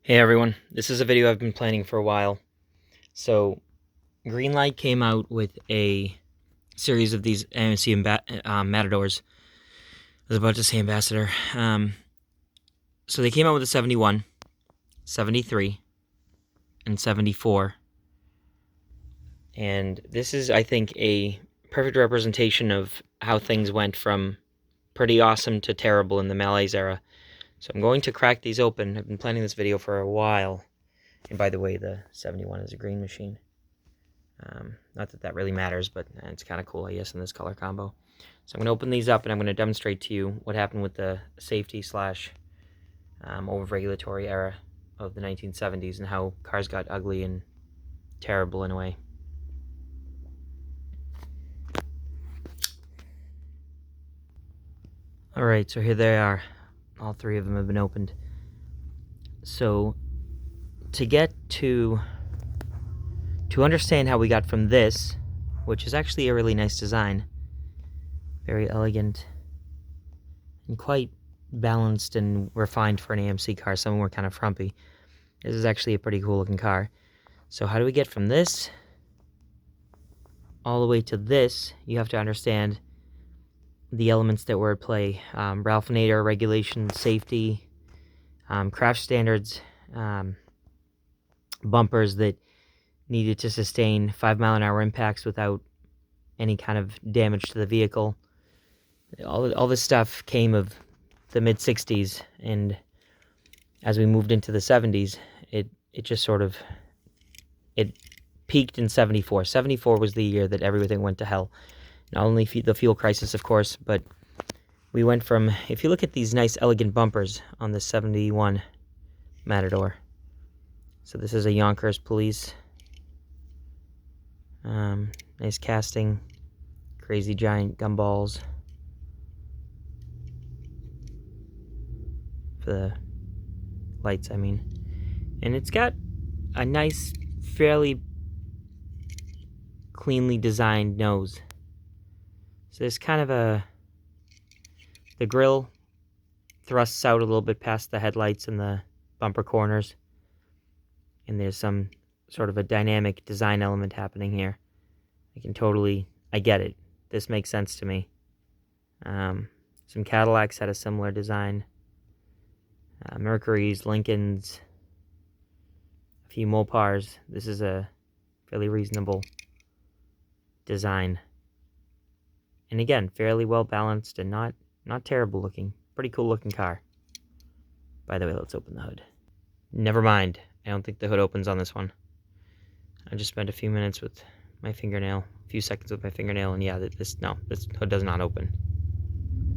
Hey everyone, this is a video I've been planning for a while. So, Greenlight came out with a series of these AMC Matadors. I was about to say Ambassador. So they came out with a 71, 73, and 74. And this is, I think, a perfect representation of how things went from pretty awesome to terrible in the malaise era. So I'm going to crack these open. I've been planning this video for a while. And by the way, the 71 is a green machine. Not that that really matters, but it's kind of cool, I guess, in this color combo. So I'm going to open these up, and I'm going to demonstrate to you what happened with the safety slash over-regulatory era of the 1970s and how cars got ugly and terrible in a way. Alright, so here they are. All three of them have been opened. So, to get to understand how we got from this, which is actually a really nice design, very elegant, and quite balanced and refined for an AMC car. Some were kind of frumpy. This is actually a pretty cool looking car. So how do we get from this all the way to this? You have to understand the elements that were at play. Ralph Nader regulation, safety, crash standards, bumpers that needed to sustain 5-mile-an-hour impacts without any kind of damage to the vehicle. All this stuff came of the mid-60s, and as we moved into the 70s, it just sort of, it peaked in 74. 74 was the year that everything went to hell. Not only the fuel crisis, of course, but we went from, if you look at these nice elegant bumpers on the 71 Matador. So this is a Yonkers Police. Nice casting, crazy giant gumballs for the lights, I mean. And it's got a nice, fairly cleanly designed nose. So there's kind of the grille thrusts out a little bit past the headlights and the bumper corners. And there's some sort of a dynamic design element happening here. I get it. This makes sense to me. Some Cadillacs had a similar design. Mercury's, Lincoln's, a few Mopars. This is a fairly reasonable design. And again, fairly well balanced and not terrible looking. Pretty cool looking car. By the way, let's open the hood. Never mind. I don't think the hood opens on this one. I just spent a few minutes with my fingernail, a few seconds with my fingernail, and yeah, this hood does not open.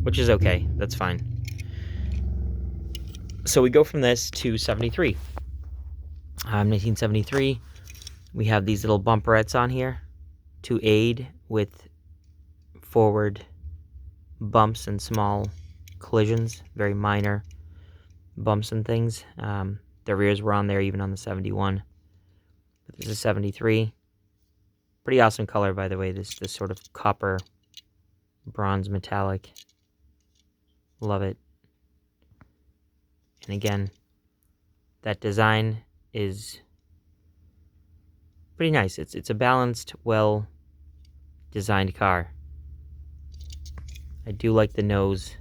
Which is okay. That's fine. So we go from this to 73. 1973, we have these little bumperettes on here to aid with forward bumps and small collisions, very minor bumps and things. The rears were on there even on the 71. But this is 73. Pretty awesome color, by the way, this sort of copper bronze metallic. Love it. And again, that design is pretty nice. It's a balanced, well designed car. I do like the nose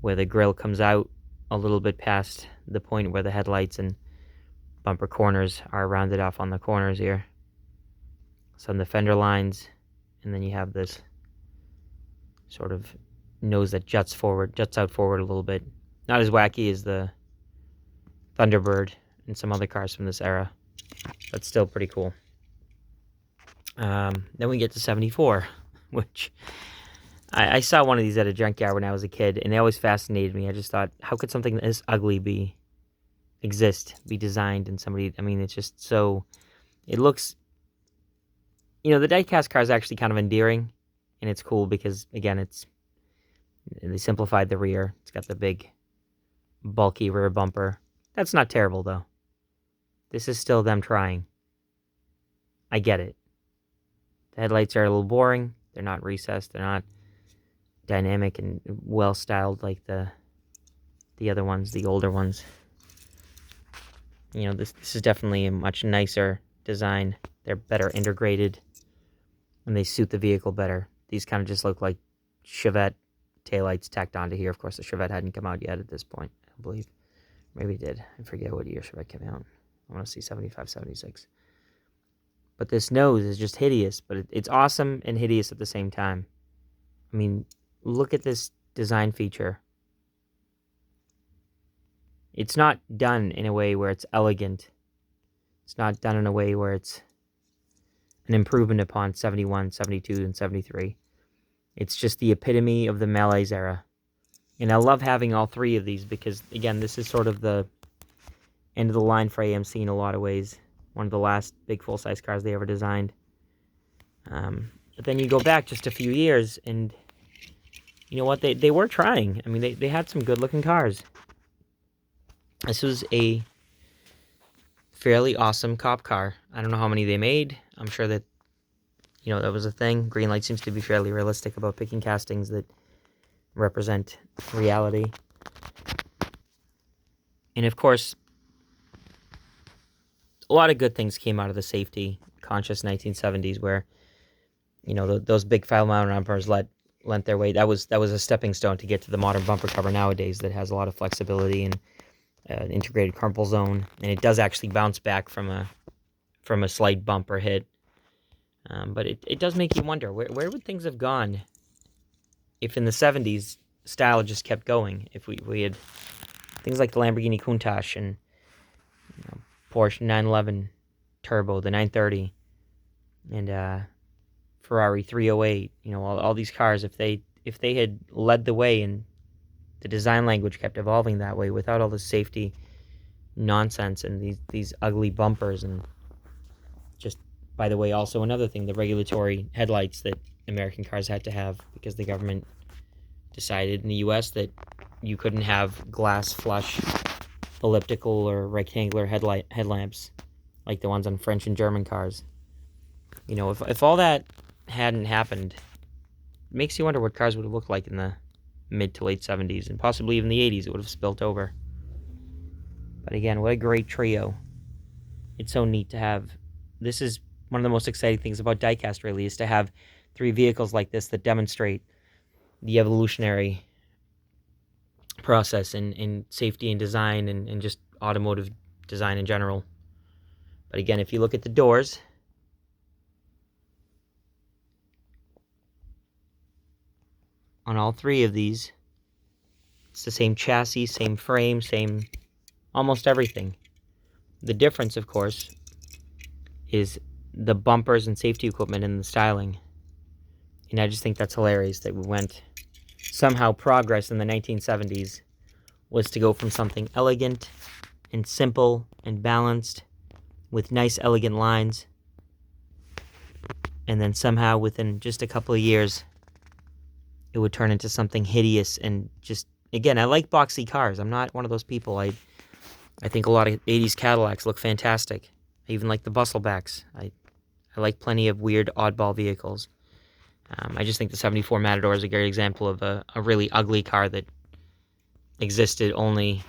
where the grille comes out a little bit past the point where the headlights and bumper corners are rounded off on the corners here. Some of the fender lines, and then you have this sort of nose that juts out forward a little bit. Not as wacky as the Thunderbird and some other cars from this era, but still pretty cool. Then we get to 74, which I saw one of these at a junkyard when I was a kid, and they always fascinated me. I just thought, how could something this ugly be designed, and somebody, I mean, it's just so, it looks, the diecast car is actually kind of endearing, and it's cool because, again, they simplified the rear. It's got the big, bulky rear bumper. That's not terrible, though. This is still them trying. I get it. The headlights are a little boring. They're not recessed. They're not dynamic and well-styled like the other ones, the older ones. You know, this is definitely a much nicer design. They're better integrated, and they suit the vehicle better. These kind of just look like Chevette taillights tacked onto here. Of course, the Chevette hadn't come out yet at this point, I believe. Maybe it did. I forget what year Chevette came out. I want to see 75, 76. But this nose is just hideous, but it's awesome and hideous at the same time. I mean, look at this design feature. It's not done in a way where it's elegant. It's not done in a way where it's an improvement upon 71, 72, and 73. It's just the epitome of the malaise era. And I love having all three of these because, again, this is sort of the end of the line for AMC in a lot of ways. One of the last big full-size cars they ever designed. But then you go back just a few years, and you know what? They were trying. I mean, they had some good-looking cars. This was a fairly awesome cop car. I don't know how many they made. I'm sure that, you know, that was a thing. Greenlight seems to be fairly realistic about picking castings that represent reality. And of course, a lot of good things came out of the safety-conscious 1970s where, you know, those big file mount bumpers lent their way. That was a stepping stone to get to the modern bumper cover nowadays that has a lot of flexibility and integrated crumple zone, and it does actually bounce back from a slight bump or hit. But it does make you wonder, where would things have gone if in the 70s style just kept going? If we had things like the Lamborghini Countach and, you know, Porsche 911 Turbo, the 930, and Ferrari 308, you know, all these cars, if they had led the way and the design language kept evolving that way without all the safety nonsense and these ugly bumpers, and just, by the way, also another thing, the regulatory headlights that American cars had to have because the government decided in the US that you couldn't have glass flush elliptical or rectangular headlamps like the ones on French and German cars. You know, if all that hadn't happened, it makes you wonder what cars would have looked like in the mid to late 70s, and possibly even the 80s. It would have spilt over. But again, what a great trio. It's so neat to have. This is one of the most exciting things about Diecast, really, is to have three vehicles like this that demonstrate the evolutionary process in safety and design and just automotive design in general. But again, if you look at the doors, on all three of these, it's the same chassis, same frame, same almost everything. The difference, of course, is the bumpers and safety equipment and the styling. And I just think that's hilarious that we went, somehow progress in the 1970s was to go from something elegant and simple and balanced with nice, elegant lines, and then somehow within just a couple of years, it would turn into something hideous and just, again, I like boxy cars. I'm not one of those people. I think a lot of 80s Cadillacs look fantastic. I even like the Bustlebacks. I like plenty of weird, oddball vehicles. I just think the 74 Matador is a great example of a really ugly car that existed only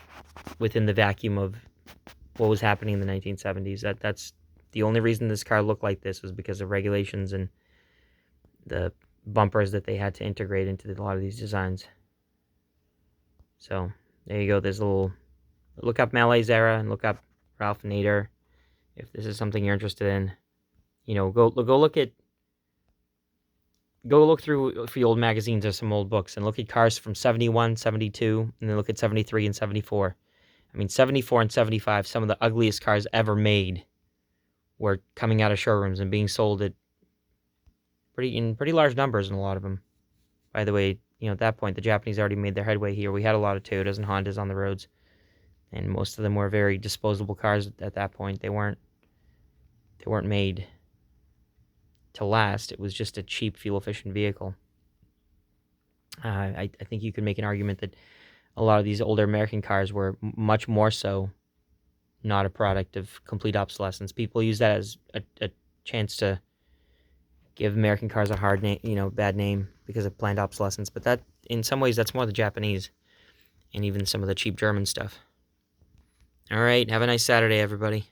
within the vacuum of what was happening in the 1970s. That's the only reason this car looked like this was because of regulations and the bumpers that they had to integrate into a lot of these designs. So there you go. There's a little look up Malaise era and look up Ralph Nader if this is something you're interested in. You know, go look through a few old magazines or some old books and look at cars from 71, 72, and then look at 73 and 74. I mean, 74 and 75, some of the ugliest cars ever made were coming out of showrooms and being sold at pretty large numbers in a lot of them. By the way, you know, at that point, the Japanese already made their headway here. We had a lot of Toyotas and Hondas on the roads, and most of them were very disposable cars at that point. They weren't made to last. It was just a cheap, fuel-efficient vehicle. I think you could make an argument that a lot of these older American cars were much more so not a product of complete obsolescence. People use that as a chance to give American cars a hard name, bad name because of planned obsolescence. But that, in some ways, that's more the Japanese and even some of the cheap German stuff. All right, have a nice Saturday, everybody.